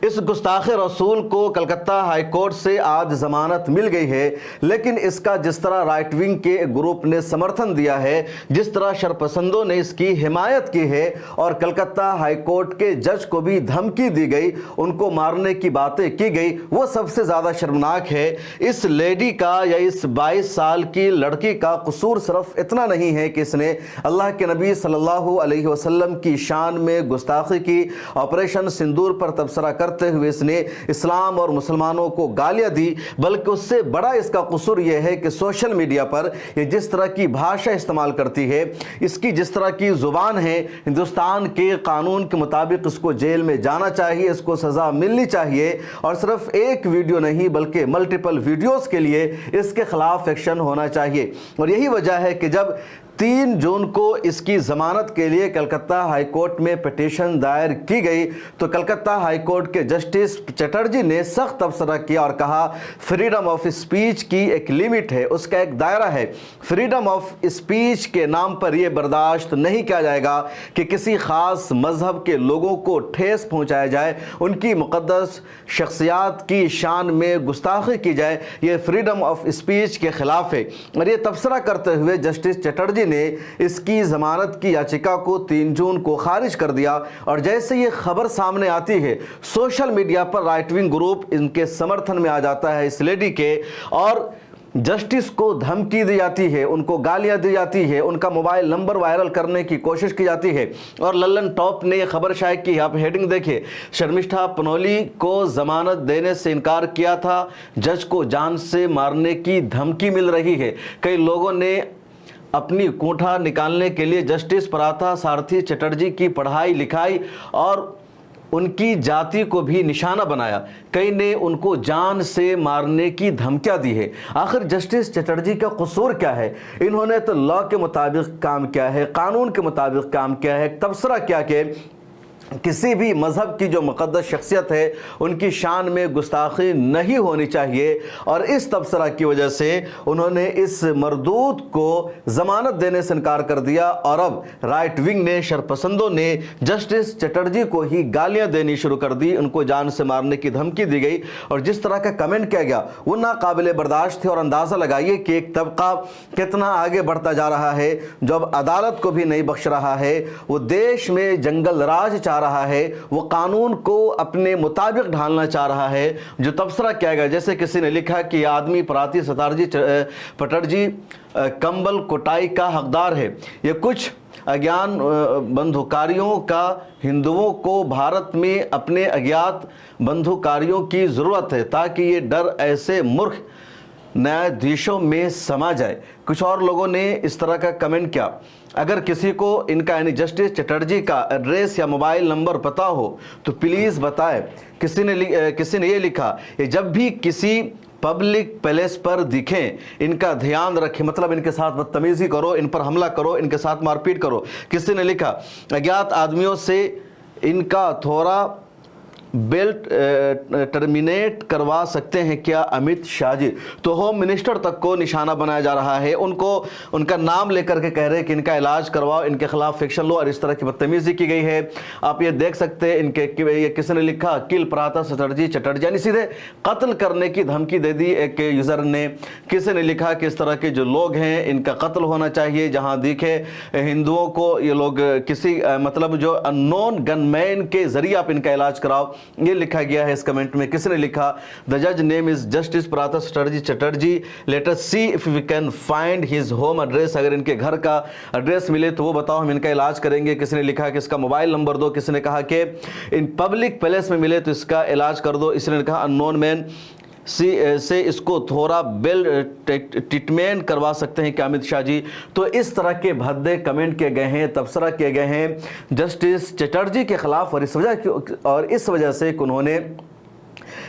اس گستاخ رسول کو کلکتہ ہائی کورٹ سے آج ضمانت مل گئی ہے، لیکن اس کا جس طرح رائٹ ونگ کے گروپ نے سمرتھن دیا ہے، جس طرح شرپسندوں نے اس کی حمایت کی ہے اور کلکتہ ہائی کورٹ کے جج کو بھی دھمکی دی گئی، ان کو مارنے کی باتیں کی گئی، وہ سب سے زیادہ شرمناک ہے۔ اس لیڈی کا یا اس 22 سال کی لڑکی کا قصور صرف اتنا نہیں ہے کہ اس نے اللہ کے نبی صلی اللہ علیہ وسلم کی شان میں گستاخی کی، آپریشن سندور پر تبصرہ کرتے ہوئے اس نے اسلام اور مسلمانوں کو گالیاں دی، بلکہ اس سے بڑا اس کا قصور یہ ہے کہ سوشل میڈیا پر یہ جس طرح کی بھاشا استعمال کرتی ہے، اس کی جس طرح کی زبان ہے، ہندوستان کے قانون کے مطابق اس کو جیل میں جانا چاہیے، اس کو سزا ملنی چاہیے، اور صرف ایک ویڈیو نہیں بلکہ ملٹیپل ویڈیوز کے لیے اس کے خلاف ایکشن ہونا چاہیے۔ اور یہی وجہ ہے کہ جب 3 جون کو اس کی ضمانت کے لیے کلکتہ ہائی کورٹ میں پٹیشن دائر کی گئی تو کلکتہ ہائی کورٹ کے جسٹس چٹرجی نے سخت تبصرہ کیا اور کہا فریڈم آف اسپیچ کی ایک لیمٹ ہے، اس کا ایک دائرہ ہے۔ فریڈم آف اسپیچ کے نام پر یہ برداشت نہیں کیا جائے گا کہ کسی خاص مذہب کے لوگوں کو ٹھیس پہنچایا جائے، ان کی مقدس شخصیات کی شان میں گستاخی کی جائے، یہ فریڈم آف اسپیچ کے خلاف ہے۔ اور یہ تبصرہ کرتے ہوئے جسٹس چٹرجی نے اس کی ضمانت کی یاچکا کو 3 جون کو خارج کر دیا، اور جیسے یہ خبر سامنے آتی ہے سوشل میڈیا پر رائٹ ونگ گروپ ان کے سمرتھن میں آ جاتا ہے اس لیڈی کے، اور جسٹس کو دھمکی دی جاتی ہے، ان کو گالیاں دی جاتی ہے، ان کا موبائل نمبر وائرل کرنے کی کوشش کی جاتی ہے۔ اور للن ٹاپ نے یہ خبر شائع کی، آپ ہیڈنگ دیکھیں، شرمشٹھا پنولی کو ضمانت دینے سے انکار کیا تھا، جج کو جان سے مارنے کی دھمکی مل رہی ہے۔ کئی لوگوں نے اپنی کونٹھا نکالنے کے لیے جسٹس پراتھا سارتھی چٹرجی کی پڑھائی لکھائی اور ان کی جاتی کو بھی نشانہ بنایا، کئی نے ان کو جان سے مارنے کی دھمکیاں دی ہے۔ آخر جسٹس چٹرجی کا قصور کیا ہے؟ انہوں نے تو لا کے مطابق کام کیا ہے، قانون کے مطابق کام کیا ہے، تبصرہ کیا کہ کسی بھی مذہب کی جو مقدس شخصیت ہے ان کی شان میں گستاخی نہیں ہونی چاہیے، اور اس تبصرہ کی وجہ سے انہوں نے اس مردود کو ضمانت دینے سے انکار کر دیا، اور اب رائٹ ونگ نے، شرپسندوں نے جسٹس چٹرجی کو ہی گالیاں دینی شروع کر دی، ان کو جان سے مارنے کی دھمکی دی گئی، اور جس طرح کا کمنٹ کیا گیا وہ ناقابل برداشت تھے۔ اور اندازہ لگائیے کہ ایک طبقہ کتنا آگے بڑھتا جا رہا ہے، جو اب عدالت کو بھی نہیں بخش رہا ہے، وہ دیش میں جنگل راج چاہ رہا ہے، وہ قانون کو اپنے مطابق ڈھالنا چاہ رہا ہے۔ جو تبصرہ کیا گیا، جیسے کسی نے لکھا کہ یہ آدمی پراتی ستارجی پٹرجی کمبل کوٹائی کا حقدار ہے، یہ کچھ اگیان بندھوکاریوں کا ہندوؤں کو بھارت میں اپنے اگیات بندھوکاریوں کی ضرورت ہے تاکہ یہ ڈر ایسے مورخ نیادیشوں میں سما جائے۔ کچھ اور لوگوں نے اس طرح کا کمنٹ کیا، اگر کسی کو ان کا یعنی جسٹس چٹرجی کا ایڈریس یا موبائل نمبر پتا ہو تو پلیز بتائے۔ کسی نے یہ لکھا کہ جب بھی کسی پبلک پلیس پر دکھیں ان کا دھیان رکھیں، مطلب ان کے ساتھ بدتمیزی کرو، ان پر حملہ کرو، ان کے ساتھ مار پیٹ کرو۔ کسی نے لکھا اگیات آدمیوں سے ان کا تھوڑا بیلٹ ٹرمینیٹ کروا سکتے ہیں کیا امت شاہ جی؟ تو ہوم منسٹر تک کو نشانہ بنایا جا رہا ہے، ان کا نام لے کر کے کہہ رہے ہیں کہ ان کا علاج کرواؤ، ان کے خلاف ایکشن لو، اور اس طرح کی بدتمیزی کی گئی ہے۔ آپ یہ دیکھ سکتے ہیں یہ کسی نے لکھا کل پراتھا سترجی چٹرجی، یعنی سیدھے قتل کرنے کی دھمکی دے دی ایک یوزر نے۔ کسی نے لکھا کہ اس طرح کے جو لوگ ہیں ان کا قتل ہونا چاہیے، جہاں دیکھے ہندوؤں کو یہ لوگ کسی مطلب جو ان نون گن مین کے ذریعے آپ ان کا علاج کراؤ، یہ لکھا گیا ہے اس کمنٹ میں۔ کسی نے لکھا the judge name is Justice پراتھا سٹرجی Chatterjee, let us see if we can find his home address، اگر ان کے گھر کا ایڈریس ملے تو وہ بتاؤ، ہم ان کا علاج کریں گے۔ کسی نے لکھا کہ اس کا موبائل نمبر دو، کسی نے کہا کہ ان پبلک پیلیس میں ملے تو اس کا علاج کر دو، اس نے کہا ان نون مین سے اس کو تھوڑا بیل ٹریٹمنٹ کروا سکتے ہیں کیا امت شاہ جی؟ تو اس طرح کے بھدے کمنٹ کیے گئے ہیں، تبصرہ کیے گئے ہیں جسٹس چٹرجی کے خلاف، اور اس وجہ سے انہوں نے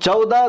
14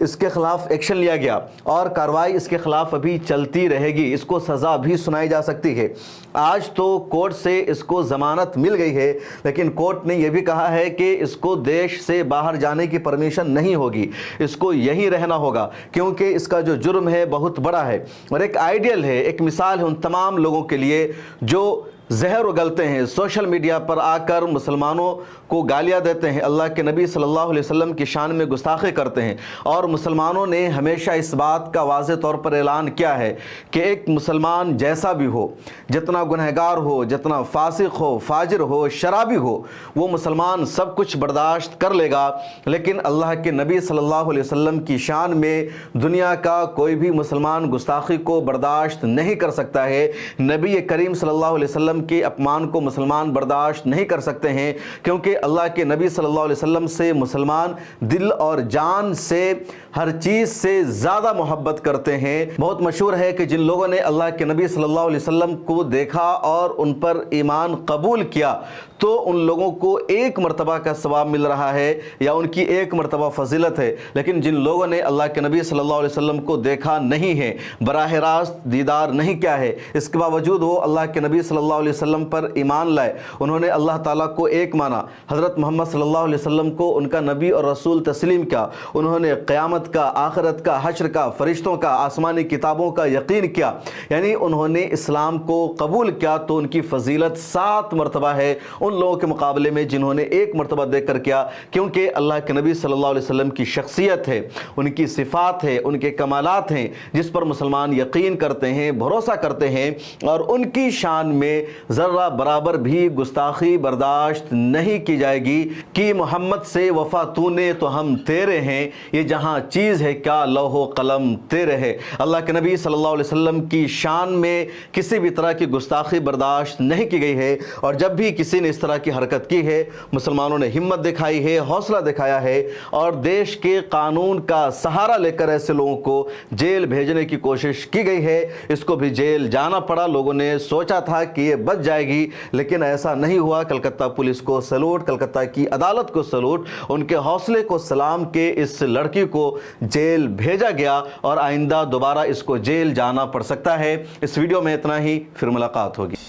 اس کے خلاف ایکشن لیا گیا اور کارروائی اس کے خلاف ابھی چلتی رہے گی، اس کو سزا بھی سنائی جا سکتی ہے۔ آج تو کورٹ سے اس کو ضمانت مل گئی ہے، لیکن کورٹ نے یہ بھی کہا ہے کہ اس کو دیش سے باہر جانے کی پرمیشن نہیں ہوگی، اس کو یہی رہنا ہوگا، کیونکہ اس کا جو جرم ہے بہت بڑا ہے اور ایک آئیڈیل ہے، ایک مثال ہے ان تمام لوگوں کے لیے جو زہر اگلتے ہیں، سوشل میڈیا پر آ کر مسلمانوں کو گالیاں دیتے ہیں، اللہ کے نبی صلی اللہ علیہ وسلم کی شان میں گستاخی کرتے ہیں۔ اور مسلمانوں نے ہمیشہ اس بات کا واضح طور پر اعلان کیا ہے کہ ایک مسلمان جیسا بھی ہو، جتنا گنہگار ہو، جتنا فاسق ہو، فاجر ہو، شرابی ہو، وہ مسلمان سب کچھ برداشت کر لے گا، لیکن اللہ کے نبی صلی اللہ علیہ وسلم کی شان میں دنیا کا کوئی بھی مسلمان گستاخی کو برداشت نہیں کر سکتا ہے۔ نبی کریم صلی اللہ علیہ وسلم کے اپمان کو مسلمان برداشت نہیں کر سکتے ہیں، کیونکہ اللہ کے نبی صلی اللہ علیہ وسلم سے مسلمان دل اور جان سے، ہر چیز سے زیادہ محبت کرتے ہیں۔ بہت مشہور ہے کہ جن لوگوں نے اللہ کے نبی صلی اللہ علیہ وسلم کو دیکھا اور ان پر ایمان قبول کیا تو ان لوگوں کو ایک مرتبہ کا ثواب مل رہا ہے یا ان کی ایک مرتبہ فضیلت ہے، لیکن جن لوگوں نے اللہ کے نبی صلی اللہ علیہ وسلم کو دیکھا نہیں ہے، براہ راست دیدار نہیں کیا ہے، اس کے باوجود وہ اللہ کے نبی صلی اللہ علیہ وسلم پر ایمان لائے، انہوں نے اللہ تعالیٰ کو ایک مانا، حضرت محمد صلی اللہ علیہ وسلم کو ان کا نبی اور رسول تسلیم کیا، انہوں نے قیامت کا، آخرت کا، حشر کا، فرشتوں کا، آسمانی کتابوں کا یقین کیا، یعنی انہوں نے اسلام کو قبول کیا، تو ان کی فضیلت 7 مرتبہ ہے ان لوگوں کے مقابلے میں جنہوں نے ایک مرتبہ دیکھ کر کیا، کیونکہ اللہ کے نبی صلی اللہ علیہ وسلم کی شخصیت ہے، ان کی صفات ہے، ان کے کمالات ہیں جس پر مسلمان یقین کرتے ہیں، بھروسہ کرتے ہیں، اور ان کی شان میں ذرہ برابر بھی گستاخی برداشت نہیں کی جائے گی کہ محمد سے وفا تو نے تو ہم تیرے ہیں، یہ جہاں چیز ہے کیا لوح و قلم تیرے ہے۔ اللہ کے نبی صلی اللہ علیہ وسلم کی شان میں کسی بھی طرح کی گستاخی برداشت نہیں کی گئی ہے، اور جب بھی کسی نے اس طرح کی حرکت کی ہے مسلمانوں نے ہمت دکھائی ہے، حوصلہ دکھایا ہے، اور دیش کے قانون کا سہارا لے کر ایسے لوگوں کو جیل بھیجنے کی کوشش کی گئی ہے۔ اس کو بھی جیل جانا پڑا، لوگوں نے سوچا تھا کہ یہ بچ جائے گی لیکن ایسا نہیں ہوا۔ کلکتہ پولیس کو سلوٹ، کلکتہ کی عدالت کو سلوٹ، ان کے حوصلے کو سلام کہ اس لڑکی کو جیل بھیجا گیا اور آئندہ دوبارہ اس کو جیل جانا پڑ سکتا ہے۔ اس ویڈیو میں اتنا ہی، پھر ملاقات ہوگی۔